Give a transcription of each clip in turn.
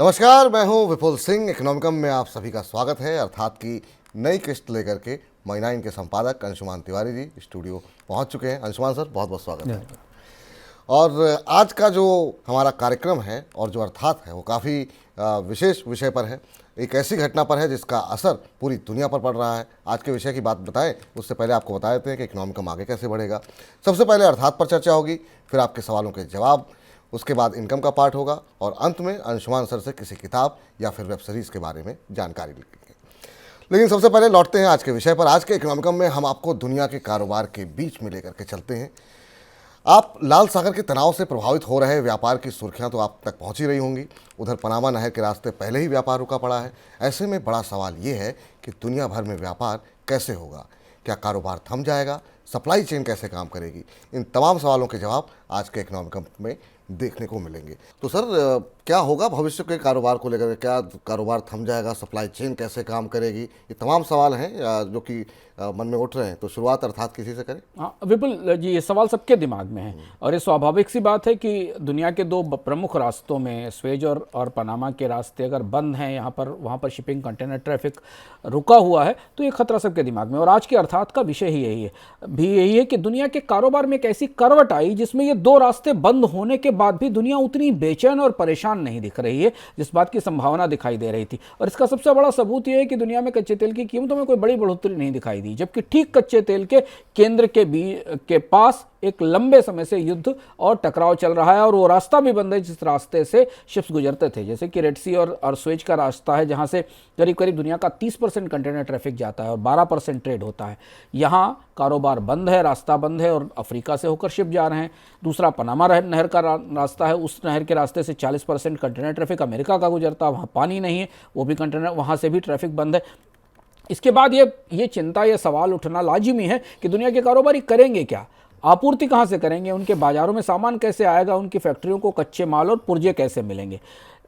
नमस्कार, मैं हूं विपुल सिंह। इकोनॉमिकम में आप सभी का स्वागत है। अर्थात की नई किस्त लेकर के महीना के संपादक अंशुमान तिवारी जी स्टूडियो पहुंच चुके हैं। अंशुमान सर, बहुत बहुत स्वागत है। और आज का जो हमारा कार्यक्रम है और जो अर्थात है वो काफ़ी विशेष विषय पर है। एक ऐसी घटना पर है जिसका असर पूरी दुनिया पर पड़ रहा है। आज के विषय की बात बताएं उससे पहले आपको बता देते हैं कि इकोनॉमिकम आगे कैसे बढ़ेगा। सबसे पहले अर्थात पर चर्चा होगी, फिर आपके सवालों के जवाब, उसके बाद इनकम का पार्ट होगा और अंत में अंशुमान सर से किसी किताब या फिर वेब सीरीज़ के बारे में जानकारी लेंगे। लेकिन सबसे पहले लौटते हैं आज के विषय पर। आज के इकोनॉमिकम में हम आपको दुनिया के कारोबार के बीच में लेकर के चलते हैं। आप लाल सागर के तनाव से प्रभावित हो रहे व्यापार की सुर्खियां तो आप तक पहुंची रही होंगी। उधर पनामा नहर के रास्ते पहले ही व्यापार रुका पड़ा है। ऐसे में बड़ा सवाल ये है कि दुनिया भर में व्यापार कैसे होगा, क्या कारोबार थम जाएगा, सप्लाई चेन कैसे काम करेगी। इन तमाम सवालों के जवाब आज के इकोनॉमिकम में देखने को मिलेंगे। तो सर, क्या होगा भविष्य के कारोबार को लेकर? क्या कारोबार थम जाएगा, सप्लाई चेन कैसे काम करेगी? ये तमाम सवाल हैं जो कि मन में उठ रहे हैं। तो शुरुआत अर्थात किसी से करें। हाँ विपुल जी, ये सवाल सबके दिमाग में है और ये स्वाभाविक सी बात है कि दुनिया के दो प्रमुख रास्तों में स्वेज और पनामा के रास्ते अगर बंद हैं, वहाँ पर शिपिंग कंटेनर ट्रैफिक रुका हुआ है, तो ये खतरा सबके दिमाग में। और आज के अर्थात का विषय ही यही है कि दुनिया के कारोबार में एक ऐसी करवट आई जिसमें ये दो रास्ते बंद होने के बाद भी दुनिया उतनी बेचैन और परेशान नहीं दिख रही है जिस बात की संभावना दिखाई दे रही थी। और इसका सबसे बड़ा सबूत यह है कि दुनिया में कच्चे तेल की कीमतों में कोई बड़ी बढ़ोतरी नहीं दिखाई दी, जबकि ठीक कच्चे तेल के केंद्र के पास एक लंबे समय से युद्ध और टकराव चल रहा है और वो रास्ता भी बंद है जिस रास्ते से शिप्स गुजरते थे, जैसे कि रेड सी और स्वेज का रास्ता है, जहां से करीब करीब दुनिया का 30% कंटेनर ट्रैफिक जाता है और 12% ट्रेड होता है। यहाँ कारोबार बंद है, रास्ता बंद है और अफ्रीका से होकर शिप जा रहे हैं। दूसरा पनामा नहर का रास्ता है, उस नहर के रास्ते से 40% कंटेनर ट्रैफिक अमेरिका का गुजरता है, वहाँ पानी नहीं है, वो भी कंटेनर, वहाँ से भी ट्रैफिक बंद है। इसके बाद ये चिंता, ये सवाल उठना लाजिमी है कि दुनिया के कारोबारी करेंगे क्या, आपूर्ति कहाँ से करेंगे, उनके बाजारों में सामान कैसे आएगा, उनकी फैक्ट्रियों को कच्चे माल और पुर्जे कैसे मिलेंगे।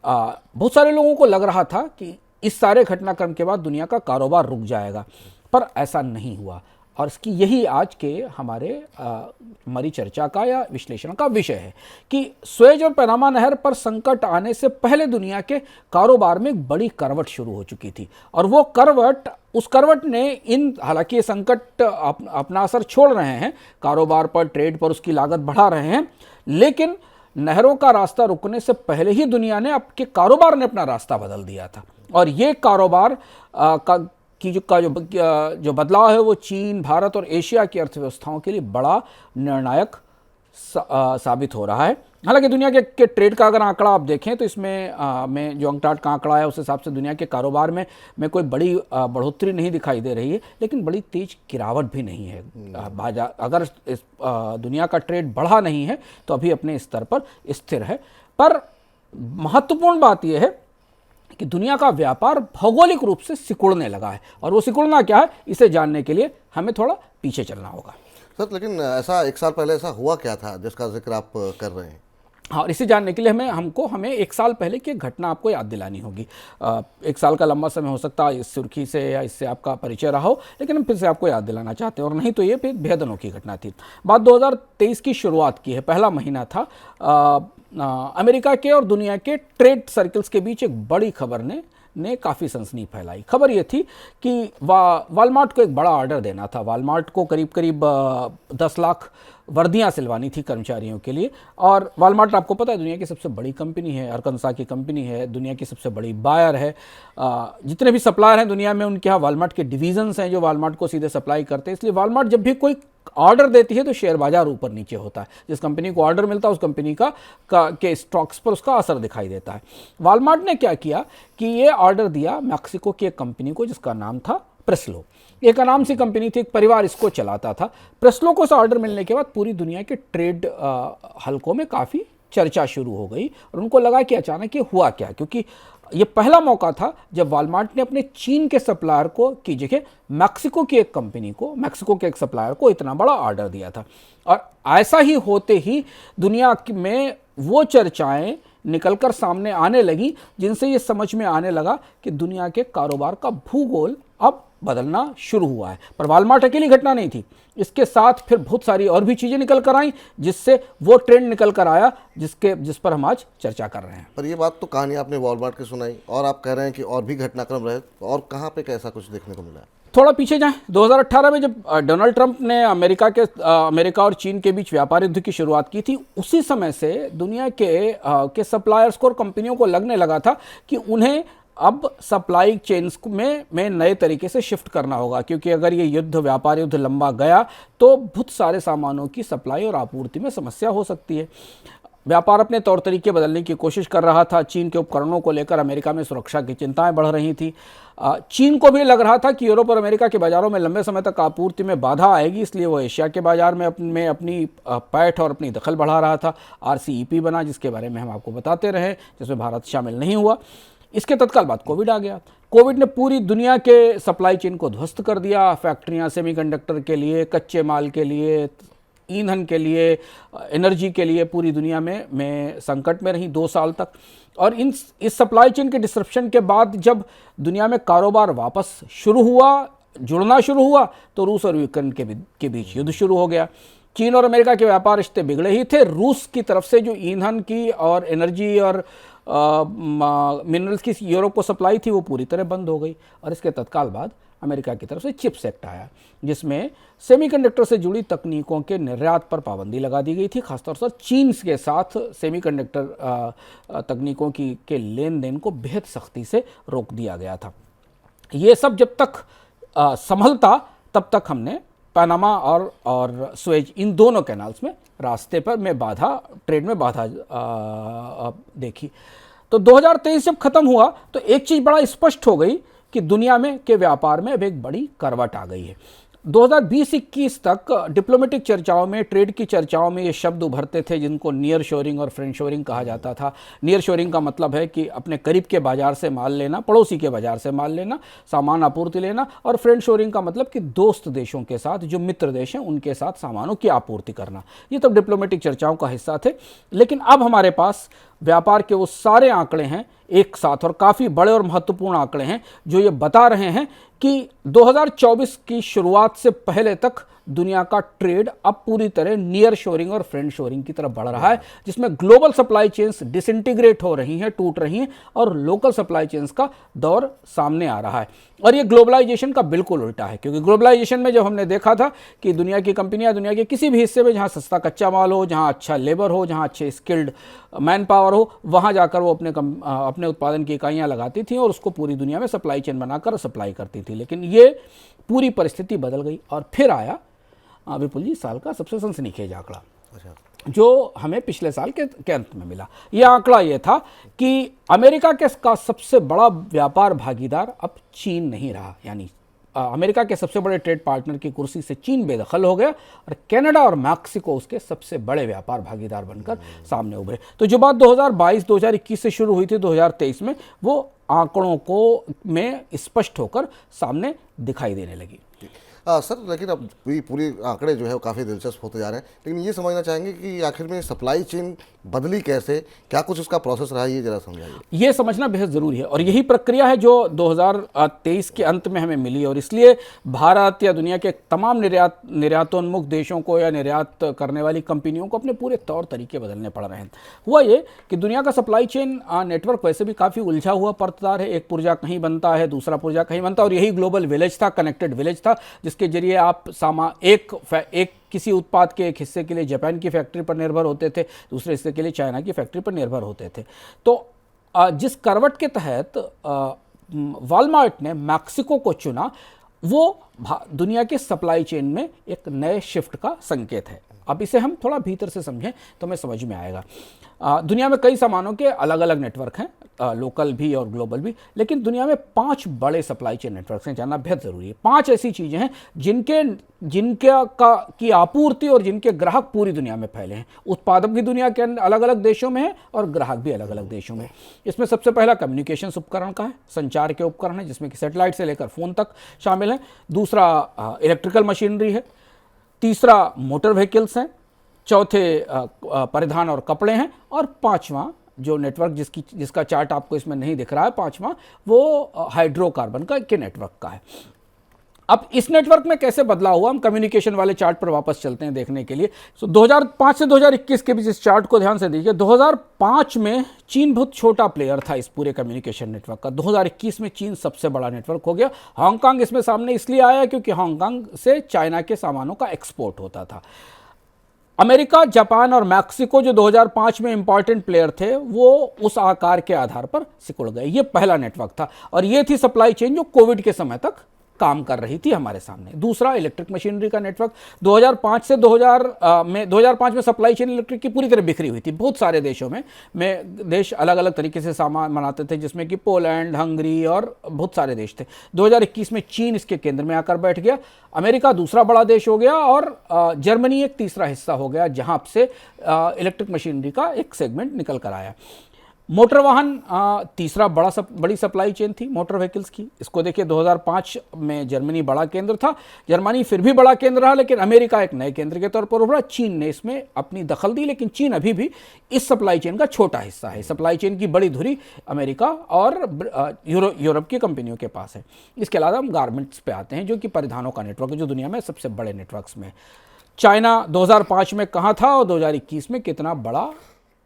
बहुत सारे लोगों को लग रहा था कि इस सारे घटनाक्रम के बाद दुनिया का कारोबार रुक जाएगा, पर ऐसा नहीं हुआ। और इसकी यही आज के हमारे हमारी चर्चा का या विश्लेषण का विषय है कि स्वेज और पनामा नहर पर संकट आने से पहले दुनिया के कारोबार में एक बड़ी करवट शुरू हो चुकी थी और वो उस करवट ने हालांकि ये संकट अपना असर छोड़ रहे हैं कारोबार पर, ट्रेड पर, उसकी लागत बढ़ा रहे हैं, लेकिन नहरों का रास्ता रुकने से पहले ही दुनिया ने कारोबार ने अपना रास्ता बदल दिया था। और ये कारोबार जो बदलाव है वो चीन, भारत और एशिया की अर्थव्यवस्थाओं के लिए बड़ा निर्णायक साबित हो रहा है। हालांकि दुनिया के ट्रेड का अगर आंकड़ा आप देखें तो इसमें जो अंकटाट का आंकड़ा है उस हिसाब से दुनिया के कारोबार में कोई बड़ी बढ़ोतरी नहीं दिखाई दे रही है, लेकिन बड़ी तेज गिरावट भी नहीं है। अगर दुनिया का ट्रेड बढ़ा नहीं है तो अभी अपने स्तर पर स्थिर है। पर महत्वपूर्ण बात यह है कि दुनिया का व्यापार भौगोलिक रूप से सिकुड़ने लगा है और वो सिकुड़ना क्या है, इसे जानने के लिए हमें थोड़ा पीछे चलना होगा। सर, लेकिन ऐसा एक साल पहले ऐसा हुआ क्या था जिसका जिक्र आप कर रहे हैं? हाँ, और इसे जानने के लिए हमें एक साल पहले की घटना आपको याद दिलानी होगी। एक साल का लंबा समय हो सकता है इस सुर्खी से या इससे आपका परिचय रहा हो, लेकिन हम फिर से आपको याद दिलाना चाहते हैं। और नहीं तो ये फिर बेहद अनोखी घटना थी। बात 2023 की शुरुआत की है, पहला महीना था। अमेरिका के और दुनिया के ट्रेड सर्कल्स के बीच एक बड़ी खबर ने काफ़ी सनसनी फैलाई। खबर ये थी कि वालमार्ट को एक बड़ा ऑर्डर देना था। वालमार्ट को करीब 10 लाख वर्दियां सिलवानी थी कर्मचारियों के लिए। और वालमार्ट आपको पता है दुनिया की सबसे बड़ी कंपनी है, अरकानसा की कंपनी है, दुनिया की सबसे बड़ी बायर है। जितने भी सप्लायर हैं दुनिया में उनके यहाँ वालमार्ट के डिवीजन्स हैं जो वालमार्ट को सीधे सप्लाई करते हैं। इसलिए वालमार्ट जब भी कोई ऑर्डर देती है तो शेयर बाजार ऊपर नीचे होता है। जिस कंपनी को ऑर्डर मिलता है उस कंपनी के स्टॉक्स पर उसका असर दिखाई देता है। वालमार्ट ने क्या किया कि ये ऑर्डर दिया मैक्सिको की एक कंपनी को जिसका नाम था प्रेस्लो। एक आराम सी कंपनी थी, एक परिवार इसको चलाता था। प्रेस्लो को ऑर्डर मिलने के बाद पूरी दुनिया के ट्रेड हलकों में काफ़ी चर्चा शुरू हो गई और उनको लगा कि अचानक ये हुआ क्या, क्योंकि ये पहला मौका था जब वालमार्ट ने अपने चीन के सप्लायर को की जगह मैक्सिको की एक कंपनी को, मैक्सिको के एक सप्लायर को इतना बड़ा ऑर्डर दिया था। और ऐसा ही होते ही दुनिया में वो चर्चाएं निकलकर सामने आने लगी जिनसे ये समझ में आने लगा कि दुनिया के कारोबार का भूगोल अब बदलना शुरू हुआ है। पर वॉलमार्ट अकेली घटना नहीं थी, इसके साथ फिर बहुत सारी और भी चीज़ें निकल कर आई, जिससे वो ट्रेंड निकल कर आया जिस पर हम आज चर्चा कर रहे हैं। पर ये बात तो कहानी आपने वॉलमार्ट की सुनाई, और आप कह रहे हैं कि और भी घटनाक्रम रहे, और कहाँ पे कैसा कुछ देखने को मिला है? थोड़ा पीछे जाएं, 2018 में जब डोनाल्ड ट्रंप ने अमेरिका और चीन के बीच व्यापार युद्ध की शुरुआत की थी, उसी समय से दुनिया के सप्लायर्स को और कंपनियों को लगने लगा था कि उन्हें अब सप्लाई चेन्स में नए तरीके से शिफ्ट करना होगा, क्योंकि अगर ये व्यापार युद्ध लंबा गया तो बहुत सारे सामानों की सप्लाई और आपूर्ति में समस्या हो सकती है। व्यापार अपने तौर तरीके बदलने की कोशिश कर रहा था। चीन के उपकरणों को लेकर अमेरिका में सुरक्षा की चिंताएं बढ़ रही थी। चीन को भी लग रहा था कि यूरोप और अमेरिका के बाज़ारों में लंबे समय तक आपूर्ति में बाधा आएगी, इसलिए वो एशिया के बाज़ार में अपनी पैठ और अपनी दखल बढ़ा रहा था। RCEP बना, जिसके बारे में हम आपको बताते रहे, जिसमें भारत शामिल नहीं हुआ। इसके तत्काल बाद कोविड आ गया। कोविड ने पूरी दुनिया के सप्लाई चेन को ध्वस्त कर दिया। फैक्ट्रियाँ सेमीकंडक्टर के लिए, कच्चे माल के लिए, ईंधन के लिए, एनर्जी के लिए पूरी दुनिया में संकट में रही 2 साल तक। और इस सप्लाई चेन के डिसरप्शन के बाद जब दुनिया में कारोबार वापस जुड़ना शुरू हुआ, तो रूस और यूक्रेन के बीच युद्ध शुरू हो गया। चीन और अमेरिका के व्यापार रिश्ते बिगड़े ही थे। रूस की तरफ से जो ईंधन की और एनर्जी और मिनरल्स की यूरोप को सप्लाई थी, वो पूरी तरह बंद हो गई। और इसके तत्काल बाद अमेरिका की तरफ से चिप्स एक्ट आया, जिसमें सेमीकंडक्टर से जुड़ी तकनीकों के निर्यात पर पाबंदी लगा दी गई थी। खासतौर से चीन के साथ सेमीकंडक्टर तकनीकों के लेन देन को बेहद सख्ती से रोक दिया गया था। ये सब जब तक संभलता, तब तक हमने पनामा और सुएज, इन दोनों कैनाल्स में रास्ते पर ट्रेड में बाधा देखी। तो 2023 जब खत्म हुआ तो एक चीज़ बड़ा स्पष्ट हो गई कि दुनिया के व्यापार में अब एक बड़ी करवट आ गई है। 2020-21 तक डिप्लोमेटिक चर्चाओं में, ट्रेड की चर्चाओं में ये शब्द उभरते थे जिनको नियर शोरिंग और फ्रेंड शोरिंग कहा जाता था। नियर शोरिंग का मतलब है कि अपने करीब के बाजार से माल लेना, पड़ोसी के बाजार से माल लेना, सामान आपूर्ति लेना। और फ्रेंड शोरिंग का मतलब कि दोस्त देशों के साथ, जो मित्र देश हैं, उनके साथ सामानों की आपूर्ति करना। ये तब डिप्लोमेटिक चर्चाओं का हिस्सा थे। लेकिन अब हमारे पास व्यापार के वो सारे आंकड़े हैं एक साथ, और काफ़ी बड़े और महत्वपूर्ण आंकड़े हैं, जो ये बता रहे हैं कि 2024 की शुरुआत से पहले तक दुनिया का ट्रेड अब पूरी तरह नियर शोरिंग और फ्रेंड शोरिंग की तरफ बढ़ रहा है, जिसमें ग्लोबल सप्लाई चेन्स डिसइंटीग्रेट हो रही हैं, टूट रही हैं, और लोकल सप्लाई चेन्स का दौर सामने आ रहा है। और ये ग्लोबलाइजेशन का बिल्कुल उल्टा है, क्योंकि ग्लोबलाइजेशन में जब हमने देखा था कि दुनिया की कंपनियां दुनिया के किसी भी हिस्से में जहां सस्ता कच्चा माल हो, जहां अच्छा लेबर हो, जहां अच्छे स्किल्ड मैन पावर हो, वहां जाकर वो अपने उत्पादन की इकाइयां लगाती थी और उसको पूरी दुनिया में सप्लाई चेन बनाकर सप्लाई करती थी। लेकिन ये पूरी परिस्थिति बदल गई, और फिर आया विपुल जी साल का सबसे सनसनीखेज आंकड़ा, जो हमें पिछले साल के अंत में मिला। यह आंकड़ा यह था कि अमेरिका का सबसे बड़ा व्यापार भागीदार अब चीन नहीं रहा। यानी अमेरिका के सबसे बड़े ट्रेड पार्टनर की कुर्सी से चीन बेदखल हो गया, और कनाडा और मैक्सिको उसके सबसे बड़े व्यापार भागीदार बनकर सामने उभरे। तो जो बात 2022-2021 से शुरू हुई थी 2023 में, वो आंकड़ों में स्पष्ट होकर सामने दिखाई देने लगी। सर, लेकिन अब पूरी आंकड़े जो है वो काफ़ी दिलचस्प होते जा रहे हैं, लेकिन ये समझना चाहेंगे कि आखिर में सप्लाई चेन बदली कैसे, क्या कुछ उसका प्रोसेस रहा है, ये जरा समझाइए। ये समझना बेहद ज़रूरी है, और यही प्रक्रिया है जो 2023 के अंत में हमें मिली, और इसलिए भारत या दुनिया के तमाम निर्यातोन्मुख देशों को या निर्यात करने वाली कंपनियों को अपने पूरे तौर तरीके बदलने पड़ रहे हैं। हुआ ये कि दुनिया का सप्लाई चेन नेटवर्क वैसे भी काफ़ी उलझा हुआ परतदार है। एक पुर्जा कहीं बनता है, दूसरा पुर्जा कहीं बनता है, और यही ग्लोबल विलेज था, कनेक्टेड विलेज था, जिसके जरिए आप एक किसी उत्पाद के एक हिस्से के लिए जापान की फैक्ट्री पर निर्भर होते थे, दूसरे हिस्से के लिए चाइना की फैक्ट्री पर निर्भर होते थे। तो जिस करवट के तहत वॉलमार्ट ने मैक्सिको को चुना, वो दुनिया के सप्लाई चेन में एक नए शिफ्ट का संकेत है। अब इसे हम थोड़ा भीतर से समझें तो हमें समझ में आएगा। दुनिया में कई सामानों के अलग अलग नेटवर्क हैं, लोकल भी और ग्लोबल भी, लेकिन दुनिया में 5 बड़े सप्लाई चेन नेटवर्क हैं, जानना बेहद ज़रूरी है। 5 ऐसी चीज़ें हैं की आपूर्ति और जिनके ग्राहक पूरी दुनिया में फैले हैं। उत्पादक भी दुनिया के अलग अलग देशों में हैं और ग्राहक भी अलग अलग देशों में। इसमें सबसे पहला कम्युनिकेशन उपकरण का है, संचार के उपकरण है, जिसमें कि सैटेलाइट से लेकर फ़ोन तक शामिल हैं। दूसरा इलेक्ट्रिकल मशीनरी है। तीसरा मोटर व्हीकल्स हैं। चौथे परिधान और कपड़े हैं। और पांचवा जो नेटवर्क जिसका चार्ट आपको इसमें नहीं दिख रहा है, पांचवा वो हाइड्रोकार्बन के नेटवर्क का है। अब इस नेटवर्क में कैसे बदलाव हुआ, हम कम्युनिकेशन वाले चार्ट पर वापस चलते हैं देखने के लिए। 2005 से 2021 के बीच इस चार्ट को ध्यान से देखिए। 2005 में चीन बहुत छोटा प्लेयर था इस पूरे कम्युनिकेशन नेटवर्क का। 2021 में चीन सबसे बड़ा नेटवर्क हो गया। हांगकांग इसमें सामने इसलिए आया क्योंकि हांगकांग से चाइना के सामानों का एक्सपोर्ट होता था। अमेरिका, जापान और मैक्सिको जो 2005 में इंपॉर्टेंट प्लेयर थे, वो उस आकार के आधार पर सिकुड़ गए। ये पहला नेटवर्क था और ये थी सप्लाई चेन जो कोविड के समय तक काम कर रही थी हमारे सामने। दूसरा, इलेक्ट्रिक मशीनरी का नेटवर्क। 2005 से 2005 में सप्लाई चेन इलेक्ट्रिक की पूरी तरह बिखरी हुई थी। बहुत सारे देशों में देश अलग अलग तरीके से सामान बनाते थे, जिसमें कि पोलैंड, हंगरी और बहुत सारे देश थे। 2021 में चीन इसके केंद्र में आकर बैठ गया। अमेरिका दूसरा बड़ा देश हो गया और जर्मनी एक तीसरा हिस्सा हो गया, जहां से इलेक्ट्रिक मशीनरी का एक सेगमेंट निकल कर आया। मोटर वाहन तीसरा बड़ी सप्लाई चेन थी मोटर व्हीकल्स की। इसको देखिए, 2005 में जर्मनी बड़ा केंद्र था। जर्मनी फिर भी बड़ा केंद्र रहा, लेकिन अमेरिका एक नए केंद्र के तौर पर उभरा। चीन ने इसमें अपनी दखल दी, लेकिन चीन अभी भी इस सप्लाई चेन का छोटा हिस्सा है। सप्लाई चेन की बड़ी धुरी अमेरिका और यूरोप की कंपनियों के पास है। इसके अलावा हम गारमेंट्स पे आते हैं, जो कि परिधानों का नेटवर्क है, जो दुनिया में सबसे बड़े नेटवर्क्स में। चाइना 2005 में कहाँ था और 2021 में कितना बड़ा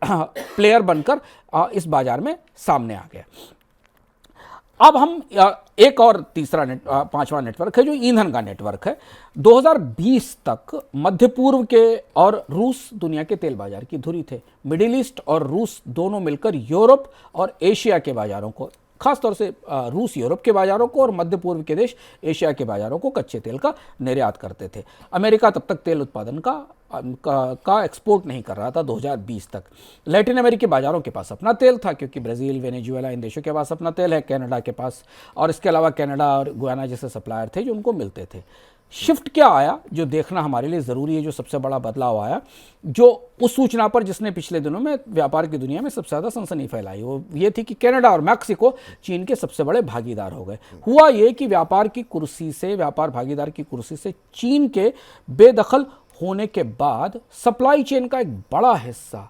प्लेयर बनकर इस बाजार में सामने आ गया। अब हम एक और तीसरा पांचवा नेटवर्क है, जो ईंधन का नेटवर्क है। 2020 तक मध्य पूर्व के और रूस दुनिया के तेल बाजार की धुरी थे। मिडिल ईस्ट और रूस दोनों मिलकर यूरोप और एशिया के बाजारों को, खासतौर से रूस यूरोप के बाजारों को और मध्य पूर्व के देश एशिया के बाजारों को कच्चे तेल का निर्यात करते थे। अमेरिका तब तक तेल उत्पादन का एक्सपोर्ट नहीं कर रहा था 2020 तक। लैटिन अमेरिकी बाजारों के पास अपना तेल था, क्योंकि ब्राज़ील, वेनेजुएला, इन देशों के पास अपना तेल है। कनाडा के पास, और इसके अलावा कनाडा और गुयाना जैसे सप्लायर थे जो उनको मिलते थे। शिफ्ट क्या आया जो देखना हमारे लिए ज़रूरी है, जो सबसे बड़ा बदलाव आया, जो उस सूचना पर जिसने पिछले दिनों में व्यापार की दुनिया में सबसे ज़्यादा सनसनी फैलाई, वो ये थी कि कनाडा और मैक्सिको चीन के सबसे बड़े भागीदार हो गए। हुआ ये कि व्यापार भागीदार की कुर्सी से चीन के बेदखल होने के बाद सप्लाई चेन का एक बड़ा हिस्सा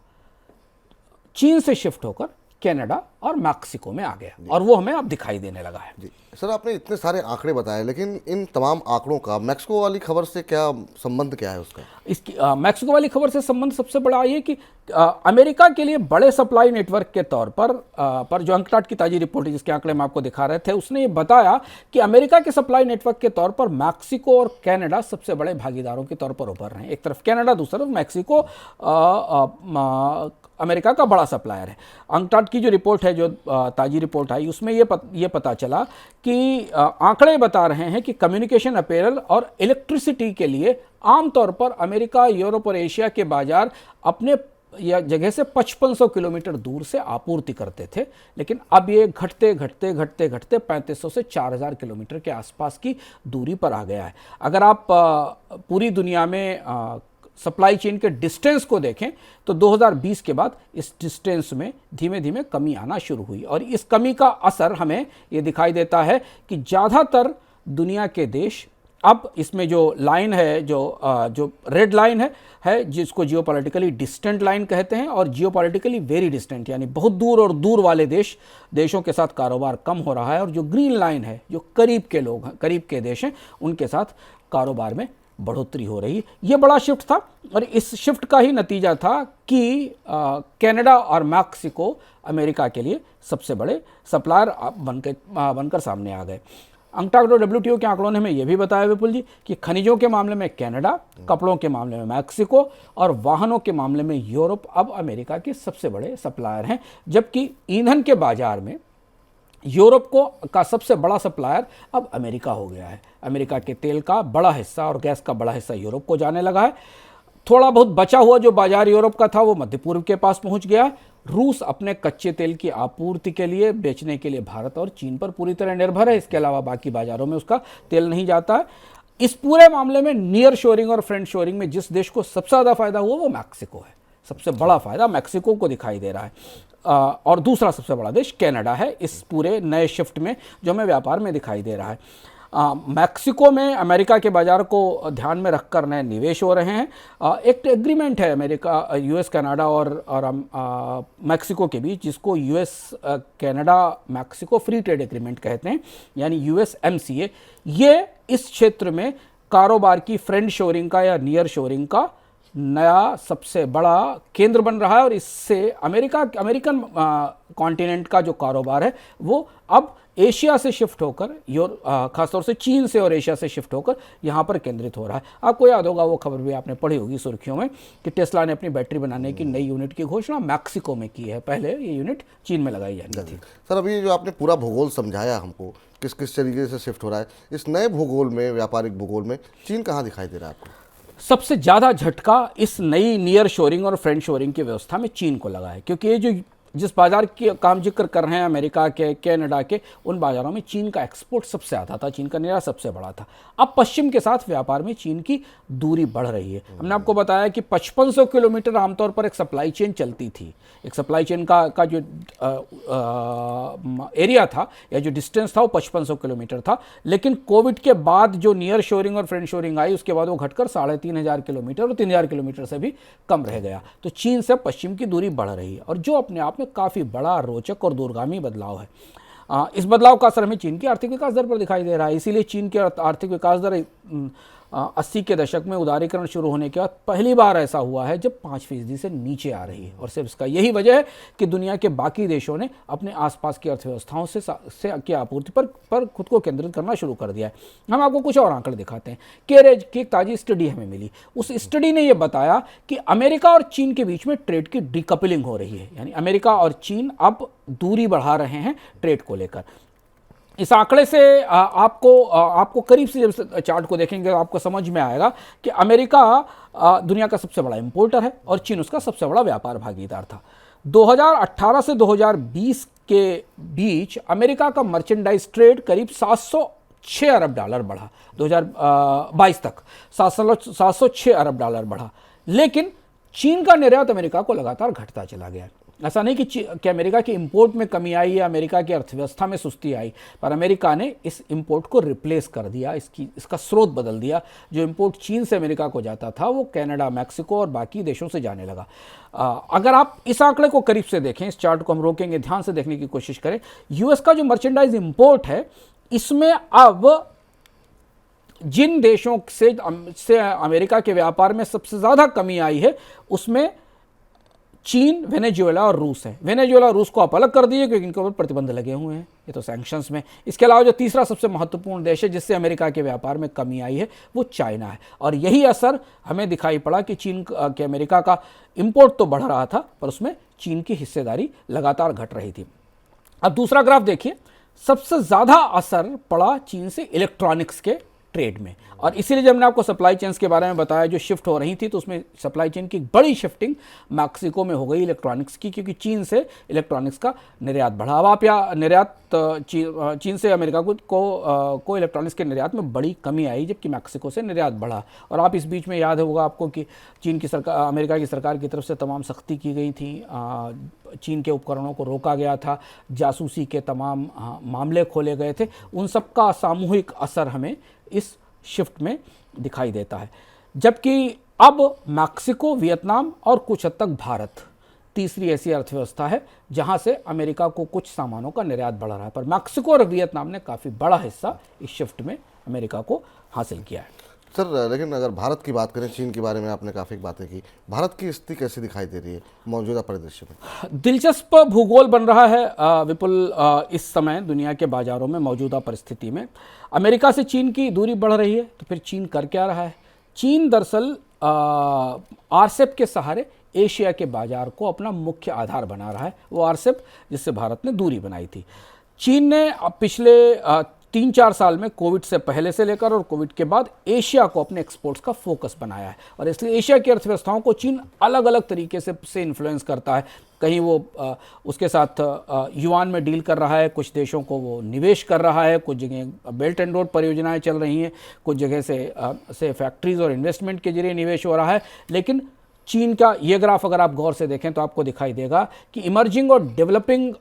चीन से शिफ्ट होकर कनाडा और मैक्सिको में आ गया, और वो हमें अब दिखाई देने लगा है। जी सर, आपने इतने सारे आंकड़े बताए, लेकिन इन तमाम आंकड़ों का मैक्सिको वाली खबर से क्या संबंध, क्या है उसका? इसकी मैक्सिको वाली खबर से संबंध सबसे बड़ा ये कि अमेरिका के लिए बड़े सप्लाई नेटवर्क के तौर पर जो अंकटाट की ताजी रिपोर्ट है, जिसके आंकड़े हम आपको दिखा रहे थे, उसने ये बताया कि अमेरिका के सप्लाई नेटवर्क के तौर पर मैक्सिको और कनाडा सबसे बड़े भागीदारों के तौर पर उभर रहे हैं। एक तरफ कनाडा, दूसरी तरफ मैक्सिको अमेरिका का बड़ा सप्लायर है। अंकटाट की जो रिपोर्ट है, जो ताजी रिपोर्ट आई, उसमें ये पता चला कि आंकड़े बता रहे हैं कि कम्युनिकेशन, अपैरल और इलेक्ट्रिसिटी के लिए आमतौर पर अमेरिका, यूरोप और एशिया के बाजार अपने या जगह से 5500 किलोमीटर दूर से आपूर्ति करते थे, लेकिन अब ये घटते 3500 से 4000 किलोमीटर के आसपास की दूरी पर आ गया है। अगर आप पूरी दुनिया में सप्लाई चेन के डिस्टेंस को देखें तो 2020 के बाद इस डिस्टेंस में धीमे धीमे कमी आना शुरू हुई, और इस कमी का असर हमें ये दिखाई देता है कि ज़्यादातर दुनिया के देश अब इसमें जो लाइन है, जो रेड लाइन है जिसको जियोपॉलिटिकली डिस्टेंट लाइन कहते हैं, और जियोपॉलिटिकली वेरी डिस्टेंट यानी बहुत दूर और दूर वाले देशों के साथ कारोबार कम हो रहा है, और जो ग्रीन लाइन है, जो करीब के देश हैं, उनके साथ कारोबार में बढ़ोतरी हो रही है। ये बड़ा शिफ्ट था, और इस शिफ्ट का ही नतीजा था कि कनाडा और मैक्सिको अमेरिका के लिए सबसे बड़े सप्लायर बनकर सामने आ गए। अंकटाट और WTO के आंकड़ों ने हमें यह भी बताया विपुल जी कि खनिजों के मामले में कनाडा, कपड़ों के मामले में मैक्सिको और वाहनों के मामले में यूरोप अब अमेरिका के सबसे बड़े सप्लायर हैं, जबकि ईंधन के बाजार में यूरोप का सबसे बड़ा सप्लायर अब अमेरिका हो गया है। अमेरिका के तेल का बड़ा हिस्सा और गैस का बड़ा हिस्सा यूरोप को जाने लगा है। थोड़ा बहुत बचा हुआ जो बाजार यूरोप का था वो मध्य पूर्व के पास पहुंच गया है। रूस अपने कच्चे तेल की आपूर्ति के लिए, बेचने के लिए भारत और चीन पर पूरी तरह निर्भर है। इसके अलावा बाकी बाजारों में उसका तेल नहीं जाता है। इस पूरे मामले में नियर शोरिंग और फ्रेंड शोरिंग में जिस देश को सबसे ज़्यादा फायदा हुआ वो मैक्सिको है। सबसे बड़ा फायदा मैक्सिको को दिखाई दे रहा है, और दूसरा सबसे बड़ा देश कनाडा है इस पूरे नए शिफ्ट में जो हमें व्यापार में दिखाई दे रहा है। मैक्सिको में अमेरिका के बाजार को ध्यान में रखकर नए निवेश हो रहे हैं। एक एग्रीमेंट है अमेरिका, यूएस, कनाडा और मैक्सिको के बीच, जिसको US Canada Mexico free trade agreement कहते हैं, यानी USMCA। ये इस क्षेत्र में कारोबार की फ्रेंड शोरिंग का या नियर शोरिंग का नया सबसे बड़ा केंद्र बन रहा है, और इससे अमेरिकन कॉन्टिनेंट का जो कारोबार है वो अब एशिया से शिफ्ट होकर खासतौर से चीन से और एशिया से शिफ्ट होकर यहाँ पर केंद्रित हो रहा है। आपको याद होगा, वो खबर भी आपने पढ़ी होगी सुर्खियों में, कि टेस्ला ने अपनी बैटरी बनाने की नई यूनिट की घोषणा मैक्सिको में की है। पहले ये यूनिट चीन में लगाई जानी थी। सर, अभी जो आपने पूरा भूगोल समझाया हमको, किस किस तरीके से शिफ्ट हो रहा है, इस नए भूगोल में, व्यापारिक भूगोल में चीन कहाँ दिखाई दे रहा है आपको? सबसे ज़्यादा झटका इस नई नियर शोरिंग और फ्रेंड शोरिंग की व्यवस्था में चीन को लगा है, क्योंकि ये जो जिस बाजार की काम जिक्र कर रहे हैं अमेरिका के, कनाडा के, उन बाजारों में चीन का एक्सपोर्ट सबसे ज़्यादा था, चीन का निर्यात सबसे बड़ा था। अब पश्चिम के साथ व्यापार में चीन की दूरी बढ़ रही है। हमने आपको बताया कि 5500 किलोमीटर आमतौर पर एक सप्लाई चेन चलती थी। एक सप्लाई चेन का जो एरिया था या जो डिस्टेंस था वो 5500 किलोमीटर था, लेकिन कोविड के बाद जो नियर शोरिंग और फ्रेंड शोरिंग आई, उसके बाद वो घटकर 3500 किलोमीटर और 3000 किलोमीटर से भी कम रह गया। तो चीन से पश्चिम की दूरी बढ़ रही है, और जो अपने आप में काफ़ी बड़ा, रोचक और दूरगामी बदलाव है। इस बदलाव का असर हमें चीन की आर्थिक विकास दर पर दिखाई दे रहा है। इसीलिए चीन की आर्थिक विकास दर 80 के दशक में उदारीकरण शुरू होने के बाद पहली बार ऐसा हुआ है जब 5% से नीचे आ रही है, और सिर्फ इसका यही वजह है कि दुनिया के बाकी देशों ने अपने आसपास की अर्थव्यवस्थाओं से की आपूर्ति पर खुद को केंद्रित करना शुरू कर दिया है। हम आपको कुछ और आंकड़े दिखाते हैं। केरेज की एक ताज़ी स्टडी हमें मिली। उस स्टडी ने यह बताया कि अमेरिका और चीन के बीच में ट्रेड की डीकपलिंग हो रही है, यानी अमेरिका और चीन अब दूरी बढ़ा रहे हैं ट्रेड को लेकर। इस आंकड़े से आपको करीब से जब चार्ट को देखेंगे तो आपको समझ में आएगा कि अमेरिका दुनिया का सबसे बड़ा इंपोर्टर है और चीन उसका सबसे बड़ा व्यापार भागीदार था। 2018 से 2020 के बीच अमेरिका का मर्चेंडाइज ट्रेड करीब 706 अरब डॉलर बढ़ा। 2022 तक 706 अरब डॉलर बढ़ा, लेकिन चीन का निर्यात अमेरिका को लगातार घटता चला गया। ऐसा नहीं कि अमेरिका की इंपोर्ट में कमी आई या अमेरिका की अर्थव्यवस्था में सुस्ती आई, पर अमेरिका ने इस इंपोर्ट को रिप्लेस कर दिया, इसका स्रोत बदल दिया। जो इंपोर्ट चीन से अमेरिका को जाता था वो कनाडा, मैक्सिको और बाकी देशों से जाने लगा। अगर आप इस आंकड़े को करीब से देखें, इस चार्ट को हम रोकेंगे, ध्यान से देखने की कोशिश करें, यूएस का जो मर्चेंडाइज इंपोर्ट है, इसमें अब जिन देशों से अमेरिका के व्यापार में सबसे ज़्यादा कमी आई है उसमें चीन, वेनेजुएला और रूस है। वेनेजुएला और रूस को आप अलग कर दिए क्योंकि इनके ऊपर प्रतिबंध लगे हुए हैं, ये तो सैंक्शंस में। इसके अलावा जो तीसरा सबसे महत्वपूर्ण देश है जिससे अमेरिका के व्यापार में कमी आई है वो चाइना है, और यही असर हमें दिखाई पड़ा कि चीन के अमेरिका का इंपोर्ट तो बढ़ रहा था पर उसमें चीन की हिस्सेदारी लगातार घट रही थी। अब दूसरा ग्राफ देखिए, सबसे ज़्यादा असर पड़ा चीन से इलेक्ट्रॉनिक्स के ट्रेड में, और इसीलिए जब मैंने आपको सप्लाई चेन्स के बारे में बताया जो शिफ्ट हो रही थी, तो उसमें सप्लाई चेन की बड़ी शिफ्टिंग मैक्सिको में हो गई इलेक्ट्रॉनिक्स की, क्योंकि चीन से इलेक्ट्रॉनिक्स का निर्यात बढ़ा। अब आप या निर्यात चीन से अमेरिका को इलेक्ट्रॉनिक्स के निर्यात में बड़ी कमी आई, जबकि मैक्सिको से निर्यात बढ़ा। और आप इस बीच में याद होगा आपको कि चीन की सरकार, अमेरिका की सरकार की तरफ से तमाम सख्ती की गई थी, चीन के उपकरणों को रोका गया था, जासूसी के तमाम मामले खोले गए थे। उन सब का सामूहिक असर हमें इस शिफ्ट में दिखाई देता है। जबकि अब मैक्सिको, वियतनाम और कुछ हद तक भारत तीसरी ऐसी अर्थव्यवस्था है जहां से अमेरिका को कुछ सामानों का निर्यात बढ़ रहा है, पर मैक्सिको और वियतनाम ने काफ़ी बड़ा हिस्सा इस शिफ्ट में अमेरिका को हासिल किया है। सर, लेकिन अगर भारत की बात करें, चीन के बारे में आपने काफ़ी बातें की, भारत की स्थिति कैसी दिखाई दे रही है मौजूदा परिदृश्य में? दिलचस्प भूगोल बन रहा है विपुल। इस समय दुनिया के बाजारों में मौजूदा परिस्थिति में अमेरिका से चीन की दूरी बढ़ रही है, तो फिर चीन कर क्या रहा है? चीन दरअसल आरसेप के सहारे एशिया के बाजार को अपना मुख्य आधार बना रहा है। वो आरसेप जिससे भारत ने दूरी बनाई थी। चीन ने पिछले 3-4 साल में, कोविड से पहले से लेकर और कोविड के बाद, एशिया को अपने एक्सपोर्ट्स का फोकस बनाया है, और इसलिए एशिया की अर्थव्यवस्थाओं को चीन अलग अलग तरीके से इन्फ्लुएंस करता है। कहीं वो उसके साथ युआन में डील कर रहा है, कुछ देशों को वो निवेश कर रहा है, कुछ जगह बेल्ट एंड रोड परियोजनाएं चल रही हैं, कुछ जगह से फैक्ट्रीज और इन्वेस्टमेंट के जरिए निवेश हो रहा है। लेकिन चीन का ये ग्राफ अगर आप गौर से देखें तो आपको दिखाई देगा कि इमर्जिंग और डेवलपिंग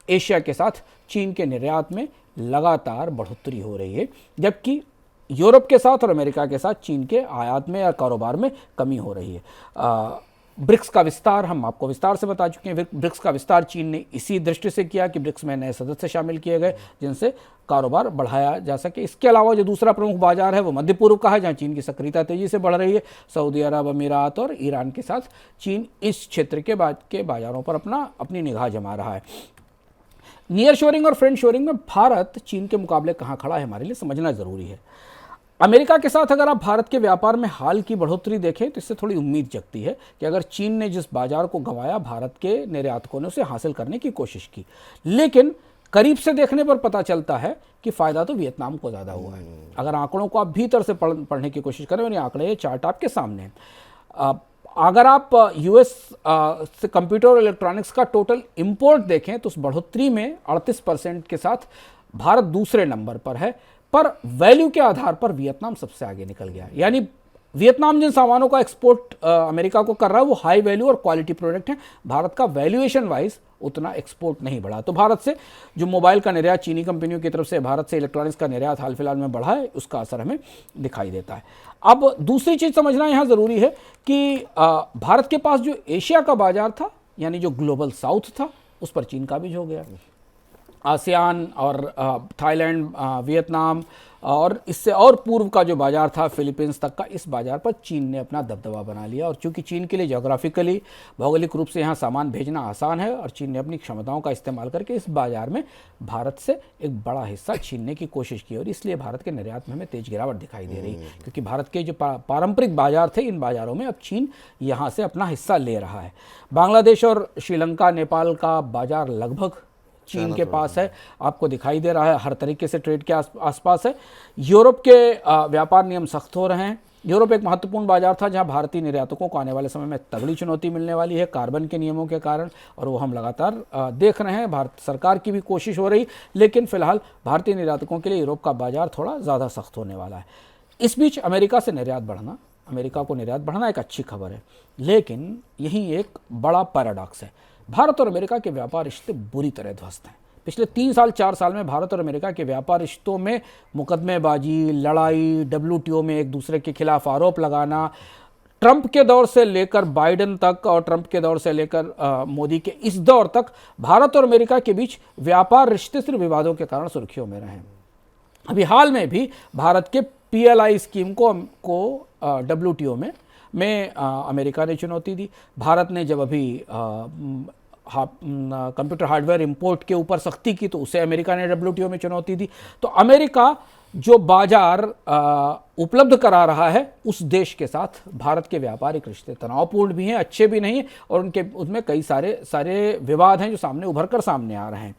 एशिया के साथ चीन के निर्यात में लगातार बढ़ोतरी हो रही है, जबकि यूरोप के साथ और अमेरिका के साथ चीन के आयात में या कारोबार में कमी हो रही है। ब्रिक्स का विस्तार हम आपको विस्तार से बता चुके हैं। ब्रिक्स का विस्तार चीन ने इसी दृष्टि से किया कि ब्रिक्स में नए सदस्य शामिल किए गए जिनसे कारोबार बढ़ाया जा सके। इसके अलावा जो दूसरा प्रमुख बाजार है वो मध्य पूर्व का है, जहां चीन की सक्रियता तेजी से बढ़ रही है। सऊदी अरब, अमीरात और ईरान के साथ चीन इस क्षेत्र के बाजारों पर अपनी निगाह जमा रहा है। नियर शोरिंग और फ्रेंड शोरिंग में भारत चीन के मुकाबले कहाँ खड़ा है, हमारे लिए समझना जरूरी है। अमेरिका के साथ अगर आप भारत के व्यापार में हाल की बढ़ोतरी देखें तो इससे थोड़ी उम्मीद जगती है कि अगर चीन ने जिस बाजार को गंवाया, भारत के निर्यातकों ने उसे हासिल करने की कोशिश की, लेकिन करीब से देखने पर पता चलता है कि फायदा तो वियतनाम को ज़्यादा हुआ है। अगर आंकड़ों को आप भीतर से पढ़ने की कोशिश करें, और ये आंकड़े, ये चार्ट आपके सामने हैं। अगर आप यूएस से कंप्यूटर और इलेक्ट्रॉनिक्स का टोटल इंपोर्ट देखें तो उस बढ़ोतरी में 38% के साथ भारत दूसरे नंबर पर है, पर वैल्यू के आधार पर वियतनाम सबसे आगे निकल गया। यानी वियतनाम जिन सामानों का एक्सपोर्ट अमेरिका को कर रहा है वो हाई वैल्यू और क्वालिटी प्रोडक्ट हैं। भारत का वैल्यूएशन वाइज उतना एक्सपोर्ट नहीं बढ़ा। तो भारत से जो मोबाइल का निर्यात चीनी कंपनियों की तरफ से भारत से इलेक्ट्रॉनिक्स का निर्यात हाल फिलहाल में बढ़ा है, उसका असर हमें दिखाई देता है। अब दूसरी चीज़ समझना यहाँ ज़रूरी है कि भारत के पास जो एशिया का बाजार था, यानी जो ग्लोबल साउथ था, उस पर चीन काबिज हो गया। आसियान और थाईलैंड, वियतनाम और इससे और पूर्व का जो बाजार था फिलीपींस तक का, इस बाजार पर चीन ने अपना दबदबा बना लिया। और चूंकि चीन के लिए जोग्राफिकली, भौगोलिक रूप से यहाँ सामान भेजना आसान है और चीन ने अपनी क्षमताओं का इस्तेमाल करके इस बाजार में भारत से एक बड़ा हिस्सा छीनने की कोशिश की, और इसलिए भारत के निर्यात में हमें तेज गिरावट दिखाई दे रही है। क्योंकि भारत के जो पारंपरिक बाजार थे, इन बाजारों में अब चीन यहाँ से अपना हिस्सा ले रहा है। बांग्लादेश और श्रीलंका, नेपाल का बाजार लगभग चीन के पास है, आपको दिखाई दे रहा है, हर तरीके से ट्रेड के आसपास है। यूरोप के व्यापार नियम सख्त हो रहे हैं। यूरोप एक महत्वपूर्ण बाजार था जहां भारतीय निर्यातकों को आने वाले समय में तगड़ी चुनौती मिलने वाली है कार्बन के नियमों के कारण, और वो हम लगातार देख रहे हैं। भारत सरकार की भी कोशिश हो रही, लेकिन फिलहाल भारतीय निर्यातकों के लिए यूरोप का बाजार थोड़ा ज़्यादा सख्त होने वाला है। इस बीच अमेरिका से निर्यात बढ़ना, अमेरिका को निर्यात बढ़ना एक अच्छी खबर है, लेकिन यही एक बड़ा पैराडॉक्स है। भारत और अमेरिका के व्यापार रिश्ते बुरी तरह ध्वस्त हैं। पिछले 3-4 साल में भारत और अमेरिका के व्यापार रिश्तों में मुकदमेबाजी, लड़ाई, WTO में एक दूसरे के खिलाफ आरोप लगाना, ट्रंप के दौर से लेकर बाइडेन तक और ट्रंप के दौर से लेकर मोदी के इस दौर तक भारत और अमेरिका के बीच व्यापार रिश्ते सिर्फ विवादों के कारण सुर्खियों में रहे। अभी हाल में भी भारत के PLI स्कीम को WTO में अमेरिका ने चुनौती दी। भारत ने जब अभी कंप्यूटर हार्डवेयर इंपोर्ट के ऊपर सख्ती की तो उसे अमेरिका ने WTO में चुनौती दी। तो अमेरिका जो बाजार उपलब्ध करा रहा है उस देश के साथ भारत के व्यापारिक रिश्ते तनावपूर्ण भी हैं, अच्छे भी नहीं हैं, और उनमें कई सारे विवाद हैं जो सामने उभर कर सामने आ रहे हैं।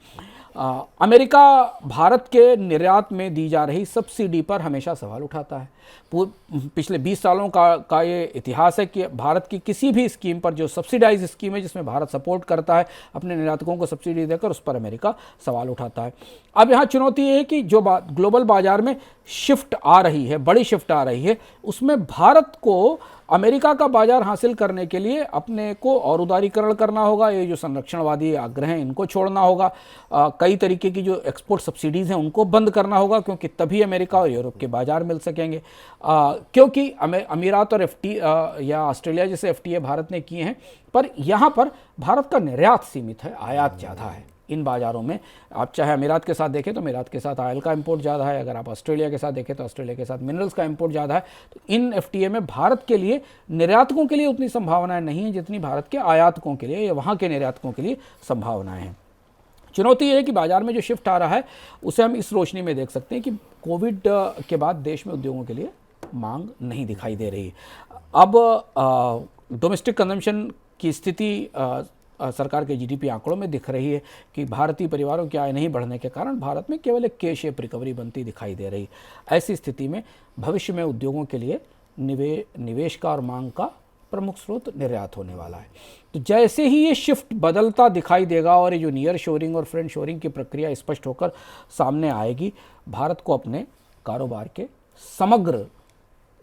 अमेरिका भारत के निर्यात में दी जा रही सब्सिडी पर हमेशा सवाल उठाता है। पिछले 20 सालों का ये इतिहास है कि भारत की किसी भी स्कीम पर, जो सब्सिडाइज स्कीम है जिसमें भारत सपोर्ट करता है अपने निर्यातकों को सब्सिडी देकर, उस पर अमेरिका सवाल उठाता है। अब यहाँ चुनौती ये है कि जो ग्लोबल बाजार में शिफ्ट आ रही है, बड़ी शिफ्ट आ रही है, उसमें भारत को अमेरिका का बाजार हासिल करने के लिए अपने को और उदारीकरण करना होगा। ये जो संरक्षणवादी आग्रह हैं इनको छोड़ना होगा। कई तरीके की जो एक्सपोर्ट सब्सिडीज़ हैं उनको बंद करना होगा, क्योंकि तभी अमेरिका और यूरोप के बाजार मिल सकेंगे। क्योंकि अमीरात और या ऑस्ट्रेलिया जैसे FTA भारत ने किए हैं, पर यहाँ पर भारत का निर्यात सीमित है, आयात ज़्यादा है। इन बाज़ारों में आप चाहे अमीरात के साथ देखें तो अमीरात के साथ ऑयल का इंपोर्ट ज़्यादा है, अगर आप ऑस्ट्रेलिया के साथ देखें तो ऑस्ट्रेलिया के साथ मिनरल्स का इंपोर्ट ज़्यादा है। तो इन FTA में भारत के लिए, निर्यातकों के लिए उतनी संभावनाएं नहीं हैं जितनी भारत के आयातकों के लिए या वहाँ के निर्यातकों के लिए संभावनाएं हैं। चुनौती ये है कि बाजार में जो शिफ्ट आ रहा है उसे हम इस रोशनी में देख सकते हैं कि कोविड के बाद देश में उद्योगों के लिए मांग नहीं दिखाई दे रही। अब डोमेस्टिक कंजम्पशन की स्थिति सरकार के GDP आंकड़ों में दिख रही है कि भारतीय परिवारों की आय नहीं बढ़ने के कारण भारत में केवल एक के शेप रिकवरी बनती दिखाई दे रही। ऐसी स्थिति में भविष्य में उद्योगों के लिए निवेश का और मांग का प्रमुख स्रोत निर्यात होने वाला है। तो जैसे ही ये शिफ्ट बदलता दिखाई देगा और ये जो नियर शोरिंग और फ्रेंड शोरिंग की प्रक्रिया स्पष्ट होकर सामने आएगी, भारत को अपने कारोबार के समग्र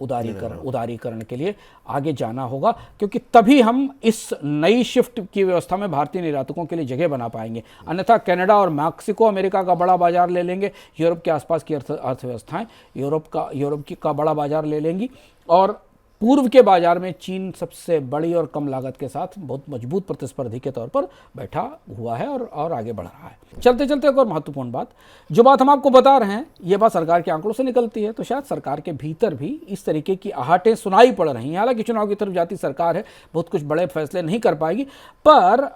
उदारीकरण के लिए आगे जाना होगा, क्योंकि तभी हम इस नई शिफ्ट की व्यवस्था में भारतीय निर्यातकों के लिए जगह बना पाएंगे। अन्यथा कनाडा और मैक्सिको अमेरिका का बड़ा बाजार ले लेंगे, यूरोप के आसपास की अर्थव्यवस्थाएं यूरोप का बड़ा बाजार ले लेंगी, और पूर्व के बाजार में चीन सबसे बड़ी और कम लागत के साथ बहुत मजबूत प्रतिस्पर्धी के तौर पर बैठा हुआ है और आगे बढ़ रहा है। चलते चलते एक और महत्वपूर्ण बात, जो बात हम आपको बता रहे हैं ये बात सरकार के आंकड़ों से निकलती है, तो शायद सरकार के भीतर भी इस तरीके की आहटें सुनाई पड़ रही हैं। हालांकि चुनाव की तरफ जाती सरकार है, बहुत कुछ बड़े फैसले नहीं कर पाएगी, पर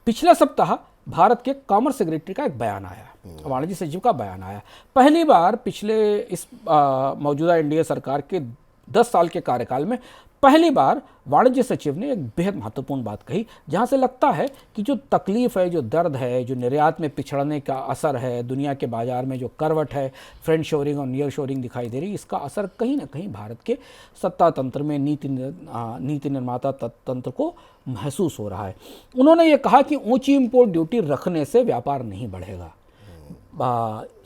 पिछले सप्ताह भारत के कॉमर्स सेक्रेटरी का एक बयान आया, वाणिज्य सचिव का बयान आया। पहली बार पिछले इस मौजूदा एनडीए सरकार के 10 साल के कार्यकाल में पहली बार वाणिज्य सचिव ने एक बेहद महत्वपूर्ण बात कही, जहां से लगता है कि जो तकलीफ है, जो दर्द है, जो निर्यात में पिछड़ने का असर है, दुनिया के बाजार में जो करवट है, फ्रेंड शोरिंग और नियर शोरिंग दिखाई दे रही, इसका असर कहीं ना कहीं भारत के सत्ता तंत्र में, नीति निर्माता तंत्र को महसूस हो रहा है। उन्होंने ये कहा कि ऊंची इंपोर्ट ड्यूटी रखने से व्यापार नहीं बढ़ेगा।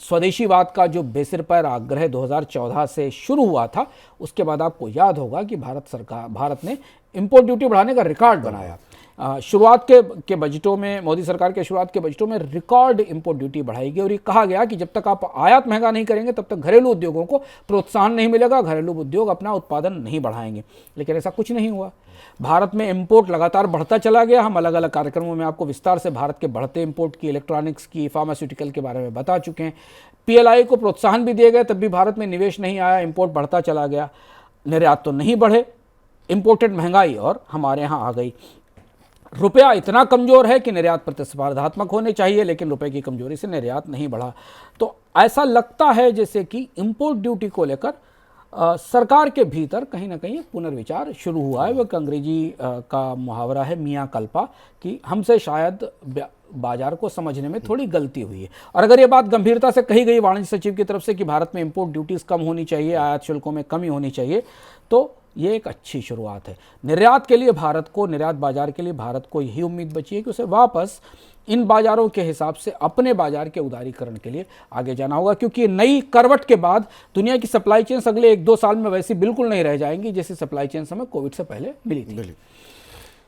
स्वदेशीवाद का जो बेसिर पैर आग्रह 2014 से शुरू हुआ था, उसके बाद आपको याद होगा कि भारत ने इंपोर्ट ड्यूटी बढ़ाने का रिकॉर्ड बनाया। शुरुआत के बजटों में, मोदी सरकार के शुरुआत के बजटों में रिकॉर्ड इंपोर्ट ड्यूटी बढ़ाई गई, और ये कहा गया कि जब तक आप आयात महंगा नहीं करेंगे तब तक घरेलू उद्योगों को प्रोत्साहन नहीं मिलेगा, घरेलू उद्योग अपना उत्पादन नहीं बढ़ाएंगे। लेकिन ऐसा कुछ नहीं हुआ। भारत में इंपोर्ट लगातार बढ़ता चला गया। हम अलग अलग कार्यक्रमों में आपको विस्तार से भारत के बढ़ते इंपोर्ट की, इलेक्ट्रॉनिक्स की, फार्मास्यूटिकल के बारे में बता चुके हैं। पीएलआई को प्रोत्साहन भी दिए गए, तब भी भारत में निवेश नहीं आया, इंपोर्ट बढ़ता चला गया। निर्यात तो नहीं बढ़े, इंपोर्टेड महंगाई और हमारे यहाँ आ गई। रुपया इतना कमज़ोर है कि निर्यात प्रतिस्पर्धात्मक होने चाहिए, लेकिन रुपए की कमजोरी से निर्यात नहीं बढ़ा। तो ऐसा लगता है जैसे कि इंपोर्ट ड्यूटी को लेकर सरकार के भीतर कहीं ना कहीं पुनर्विचार शुरू हुआ है। वह अंग्रेजी का मुहावरा है मियाँ कल्पा, कि हमसे शायद बाजार को समझने में थोड़ी गलती हुई है। और अगर ये बात गंभीरता से कही गई वाणिज्य सचिव की तरफ से कि भारत में इंपोर्ट ड्यूटीज़ कम होनी चाहिए, आयात शुल्कों में कमी होनी चाहिए, तो ये एक अच्छी शुरुआत है। निर्यात के लिए भारत को, निर्यात बाजार के लिए भारत को यही उम्मीद बची है कि उसे वापस इन बाजारों के हिसाब से अपने बाजार के उदारीकरण के लिए आगे जाना होगा, क्योंकि नई करवट के बाद दुनिया की सप्लाई चेन्स अगले 1-2 साल में वैसी बिल्कुल नहीं रह जाएंगी जैसी सप्लाई चेन्स हमें कोविड से पहले मिली थी।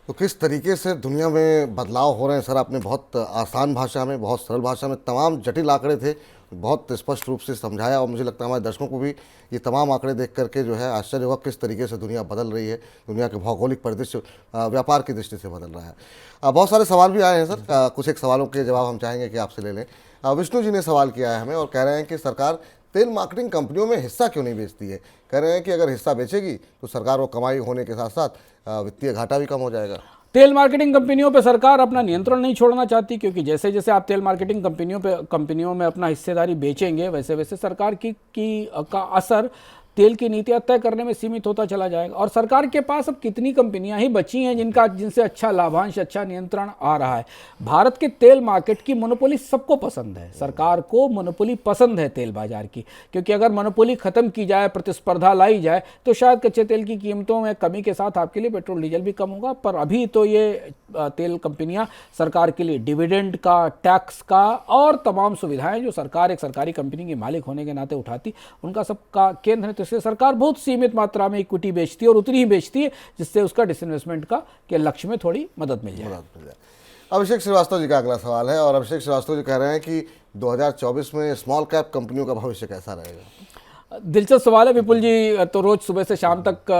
तो किस तरीके से दुनिया में बदलाव हो रहे हैं सर, आपने बहुत आसान भाषा में, बहुत सरल भाषा में, तमाम जटिल आंकड़े थे, बहुत स्पष्ट रूप से समझाया, और मुझे लगता है हमारे दर्शकों को भी ये तमाम आंकड़े देख करके जो है आश्चर्य होगा किस तरीके से दुनिया बदल रही है, दुनिया के भौगोलिक परिदृश्य व्यापार की दृष्टि से बदल रहा है। बहुत सारे सवाल भी आए हैं सर, कुछ एक सवालों के जवाब हम चाहेंगे कि आपसे ले लें। विष्णु जी ने सवाल किया है हमें और कह रहे हैं कि सरकार तेल मार्केटिंग कंपनियों में हिस्सा क्यों नहीं बेचती है। कह रहे हैं कि अगर हिस्सा बेचेगी तो सरकार को कमाई होने के साथ साथ वित्तीय घाटा भी कम हो जाएगा। तेल मार्केटिंग कंपनियों पर सरकार अपना नियंत्रण नहीं छोड़ना चाहती, क्योंकि जैसे जैसे आप तेल मार्केटिंग कंपनियों में अपना हिस्सेदारी बेचेंगे, वैसे वैसे सरकार का असर तेल की नीतियां तय करने में सीमित होता चला जाएगा। और सरकार के पास अब कितनी कंपनियां ही बची हैं जिनसे अच्छा लाभांश, अच्छा नियंत्रण आ रहा है। भारत के तेल मार्केट की मोनोपोली सबको पसंद है, सरकार को मोनोपोली पसंद है तेल बाजार की, क्योंकि अगर मोनोपोली खत्म की जाए, प्रतिस्पर्धा लाई जाए, तो शायद कच्चे तेल की कीमतों में कमी के साथ आपके लिए पेट्रोल डीजल भी कम होगा। पर अभी तो ये तेल कंपनियां सरकार के लिए डिविडेंड का, टैक्स का और तमाम सुविधाएं जो सरकार एक सरकारी कंपनी की मालिक होने के नाते उठाती, उनका सबका केंद्र है। तो इससे सरकार बहुत सीमित मात्रा में इक्विटी बेचती है, और उतनी ही बेचती है जिससे उसका डिसइन्वेस्टमेंट के लक्ष्य में थोड़ी मदद मिल जाए। अभिषेक श्रीवास्तव जी का अगला सवाल है, और अभिषेक श्रीवास्तव जी कह रहे हैं कि 2024 में स्मॉल कैप कंपनियों का भविष्य कैसा रहेगा। दिलचस्प सवाल है विपुल जी। तो रोज सुबह से शाम तक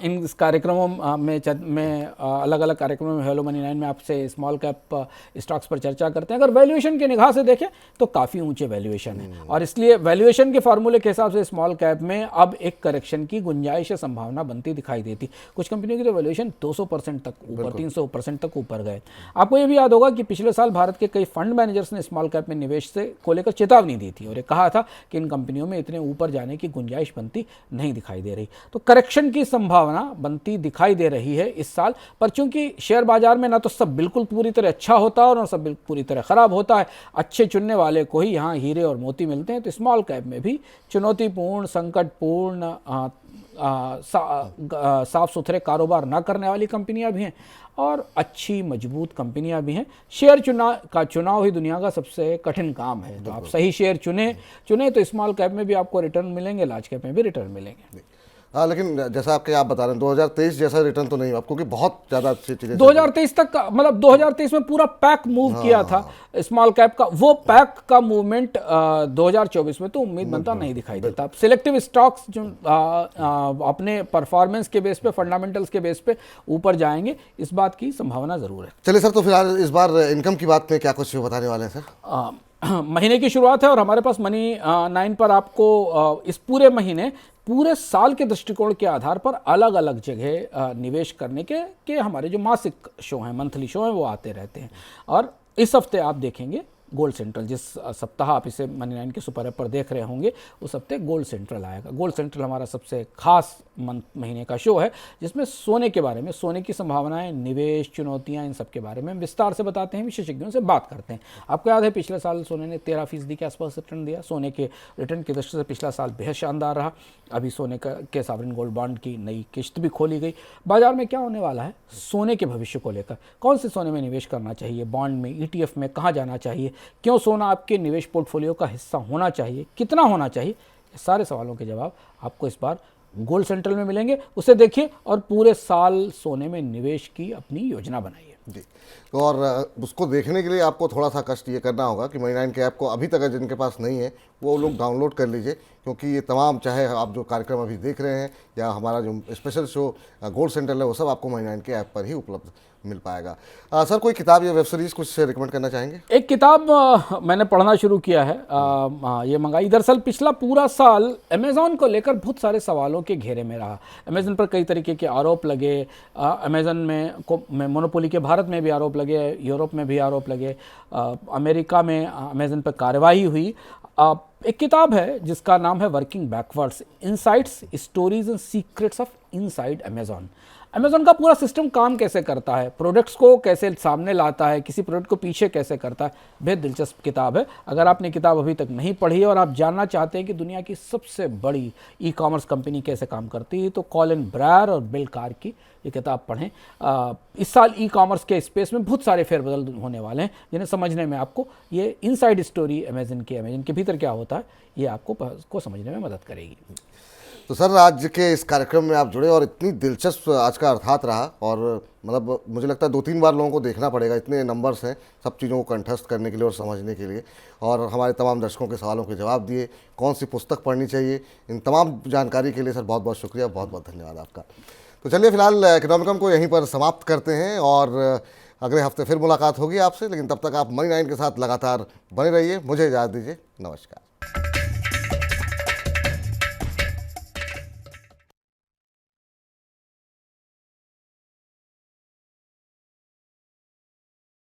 इन कार्यक्रमों में अलग अलग कार्यक्रमों में हेलो मनी 9 में आपसे स्मॉल कैप स्टॉक्स पर चर्चा करते हैं। अगर वैल्यूएशन के निगाह से देखें तो काफ़ी ऊंचे वैल्यूएशन है, और इसलिए वैल्यूएशन के फार्मूले के हिसाब से स्मॉल कैप में अब एक करेक्शन की गुंजाइश या संभावना बनती दिखाई देती। कुछ कंपनियों की तो वैल्यूएशन 200% तक ऊपर, 300% तक ऊपर गए। आपको ये भी याद होगा कि पिछले साल भारत के कई फंड मैनेजर्स ने स्मॉल कैप में निवेश को लेकर चेतावनी दी थी, और ये कहा था कि इन कंपनियों में इतने ऊपर जाने की गुंजाइश बनती नहीं दिखाई दे रही। तो करेक्शन की संभावना बनती दिखाई दे रही है इस साल, पर चूंकि शेयर बाजार में ना तो सब बिल्कुल पूरी तरह अच्छा होता है और ना सब पूरी तरह खराब होता है, अच्छे चुनने वाले को ही यहाँ हीरे और मोती मिलते हैं। तो स्मॉल कैप में भी चुनौतीपूर्ण, संकटपूर्ण, साफ सुथरे कारोबार ना करने वाली कंपनियां भी हैं और अच्छी मजबूत कंपनियां भी हैं। शेयर चुनाव ही दुनिया का सबसे कठिन काम है। तो आप सही शेयर चुने तो स्मॉल कैप में भी आपको रिटर्न मिलेंगे, लार्ज कैप में भी रिटर्न मिलेंगे। हाँ, लेकिन जैसा आप बता रहे हैं 2023 जैसा रिटर्न तो नहीं हुआ, क्योंकि बहुत ज़्यादा अच्छी चीज़ें 2023 तक मतलब 2023 में पूरा पैक मूव किया था स्मॉल कैप का, वो पैक का मूवमेंट 2024 में तो उम्मीद बनता नहीं दिखाई देता। सिलेक्टिव स्टॉक्स जो अपने परफॉर्मेंस के बेस पे, फंडामेंटल्स के बेस पे ऊपर जाएंगे, इस बात की संभावना जरूर है। चलिए सर, तो फिलहाल इस बार इनकम की बात में क्या कुछ बताने वाले हैं सर? महीने की शुरुआत है और हमारे पास मनी 9 पर आपको इस पूरे महीने, पूरे साल के दृष्टिकोण के आधार पर अलग अलग जगह निवेश करने के हमारे जो मासिक शो हैं, मंथली शो हैं, वो आते रहते हैं। और इस हफ्ते आप देखेंगे गोल्ड सेंट्रल, जिस सप्ताह आप इसे मनी 9 के सुपर ऐप पर देख रहे होंगे, उस हफ्ते गोल्ड सेंट्रल आएगा। गोल्ड सेंट्रल हमारा सबसे खास महीने का शो है, जिसमें सोने के बारे में, सोने की संभावनाएं, निवेश, चुनौतियां, इन सब के बारे में विस्तार से बताते हैं, विशेषज्ञों से बात करते हैं। आपको याद है पिछले साल सोने ने 13% के आसपास रिटर्न दिया। सोने के रिटर्न की दृष्टि से पिछला साल बेहद शानदार रहा। अभी सोने के सॉवरेन गोल्ड बॉन्ड की नई किस्त भी खोली गई। बाजार में क्या होने वाला है सोने के भविष्य को लेकर, कौन से सोने में निवेश करना चाहिए, बॉन्ड में, ETF में कहाँ जाना चाहिए, क्यों सोना आपके निवेश पोर्टफोलियो का हिस्सा होना चाहिए, कितना होना चाहिए, ये सारे सवालों के जवाब आपको इस बार गोल्ड सेंट्रल में मिलेंगे। उसे देखिए और पूरे साल सोने में निवेश की अपनी योजना बनाइए। जी, तो और उसको देखने के लिए आपको थोड़ा सा कष्ट ये करना होगा कि मनी 9 के ऐप को अभी तक जिनके पास नहीं है वो लोग डाउनलोड कर लीजिए, क्योंकि ये तमाम, चाहे आप जो कार्यक्रम अभी देख रहे हैं या हमारा जो स्पेशल शो गोल्ड सेंट्रल है, वो सब आपको मनी 9 के ऐप पर ही उपलब्ध मिल पाएगा। सर, कोई किताब या वेब सीरीज़ कुछ रिकमेंड करना चाहेंगे? एक किताब मैंने पढ़ना शुरू किया है, ये मंगाई। दरअसल पिछला पूरा साल अमेज़ॉन को लेकर बहुत सारे सवालों के घेरे में रहा। अमेज़न पर कई तरीके के आरोप लगे, अमेज़न में मोनोपोली के भारत में भी आरोप लगे, यूरोप में भी आरोप लगे, अमेरिका में अमेज़न पर कार्रवाई हुई। एक किताब है जिसका नाम है working backwards, insights, stories and secrets of inside Amazon. Amazon का पूरा सिस्टम काम कैसे करता है, प्रोडक्ट्स को कैसे सामने लाता है, किसी प्रोडक्ट को पीछे कैसे करता है, बेहद दिलचस्प किताब है। अगर आपने किताब अभी तक नहीं पढ़ी है और आप जानना चाहते हैं कि दुनिया की सबसे बड़ी ई-कॉमर्स कंपनी कैसे काम करती है, तो कॉलिन ब्रायर और बिल कार की ये किताब पढ़ें। इस साल ई-कॉमर्स के स्पेस में बहुत सारे फेरबदल होने वाले हैं, जिन्हें समझने में आपको ये इनसाइड स्टोरी अमेज़न के भीतर क्या होता है, ये आपको समझने में मदद करेगी। तो सर, आज के इस कार्यक्रम में आप जुड़े और इतनी दिलचस्प आज का अर्थात रहा, और मतलब मुझे लगता है 2-3 बार लोगों को देखना पड़ेगा, इतने नंबर्स हैं सब चीज़ों को कंठस्थ करने के लिए और समझने के लिए, और हमारे तमाम दर्शकों के सवालों के जवाब दिए, कौन सी पुस्तक पढ़नी चाहिए, इन तमाम जानकारी के लिए सर बहुत बहुत शुक्रिया, बहुत बहुत धन्यवाद आपका। तो चलिए फिलहाल इकोनॉमिकम को यहीं पर समाप्त करते हैं और अगले हफ्ते फिर मुलाकात होगी आपसे, लेकिन तब तक आप मनी 9 के साथ लगातार बने रहिए। मुझे इजाज़त दीजिए, नमस्कार।